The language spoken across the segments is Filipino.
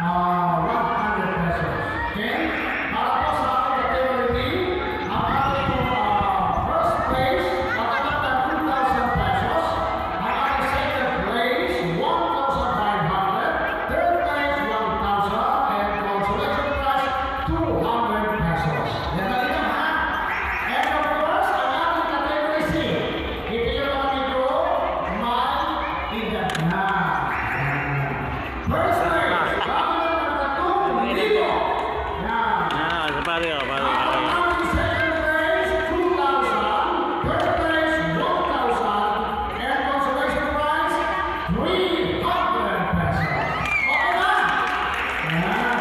100 pesos. Okay? Para po sa ating category, ang ating first place, matagal na 2,000 pesos. Ang ating second place, 1,500. Third place, 1,000. And consolation prize, 200 pesos. Yan na rin ha. And of course, ang ating category C, ito yung mga nito, may edad na. First place, bago na nagtatong, dito. Yan. Pare ka, pare Ang ka. ating second place, 2,000. Third place, 1,000. And consolation prize, 300 pesos. Okay ba? Yan.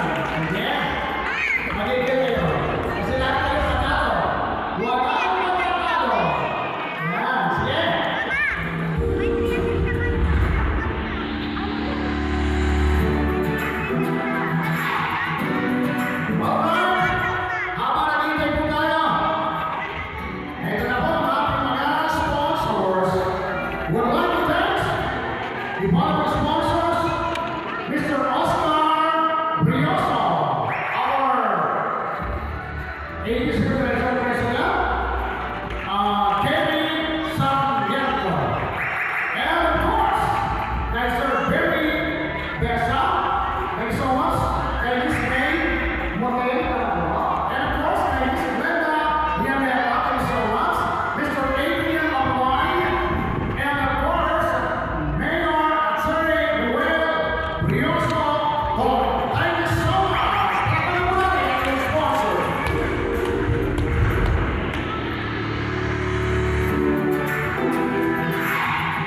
Sige. Magigil kayo. Kasi lahat kayo panalo. Walang matatalo. Yan. Sige. Alright. Habang naghihintay po tayo, ito na po ang ating mga sponsors. We'd like to thank the following sponsors, Mr. Oscar Rioso, our AD Secretary President, Kenny Santiago, and of course, kay Sir Barry Besa. Thank you so much. Kay Miss May Motel. And of course, kay Miss Glenda Vianela. Thank you so much. Mr. Adrian Abuay. And of course, Mayor Attorney Noel Rioso. Thank you so much. Thank you natin ang ating sponsor.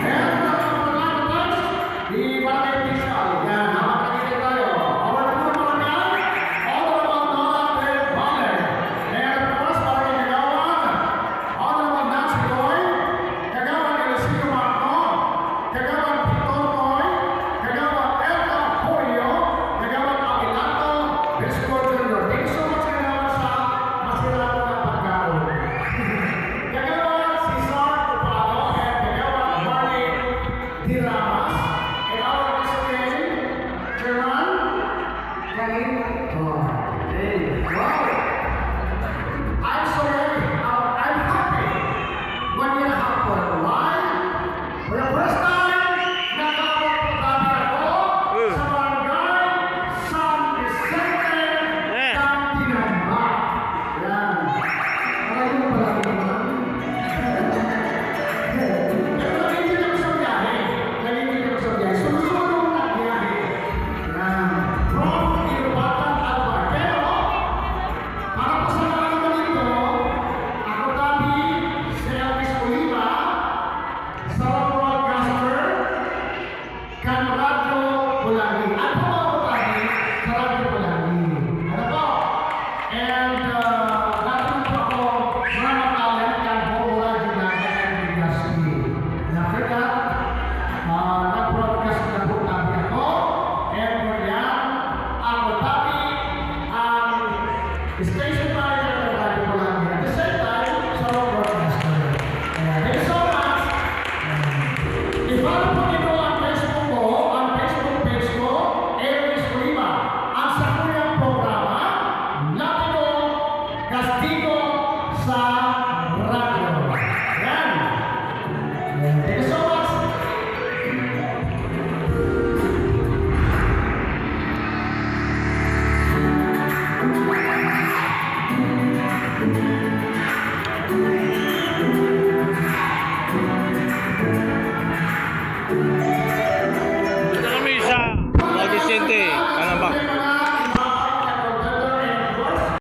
And di Barangay Fiscal. Yan, habang nakikita tayo. Our poor barangay, Honorable Nora Del Valle. And of course, Barangay Kagawan, Honorable Nancy Goy, Kagawan Eliseo Magno, Kagawan Victor Goy, Kagawan Elka Julio, Kagawan Abelardo Vesco Jr. Thank you so much, Kagawan, sa masirap na pagkaon. Kagawan Cesar Upado and Kagawan Marley Diramas. And our President, Chairman, Kanin. Wow! I'm so happy. I'm happy. 1 year and a half for why? For the first time, nakapagpapagabi ako sa barangay San Vicente ng Tinamba. Yan. Maraming mo pala naman. Nagigil ako sa biyahe. Nagigil ako sa biyahe. Susunod ang biyahe. Yan. From Irubatan, Alvar. Pero, para po sa mga naman dito, ako kami si Elvis Oliva, sa broadcaster, kan Radyo Bulagi. At po ako kami sa Radyo Bulagi. Ano po? And, dati po ako mga talent kan po Radyo Bulagi and Bigaspi. And after that,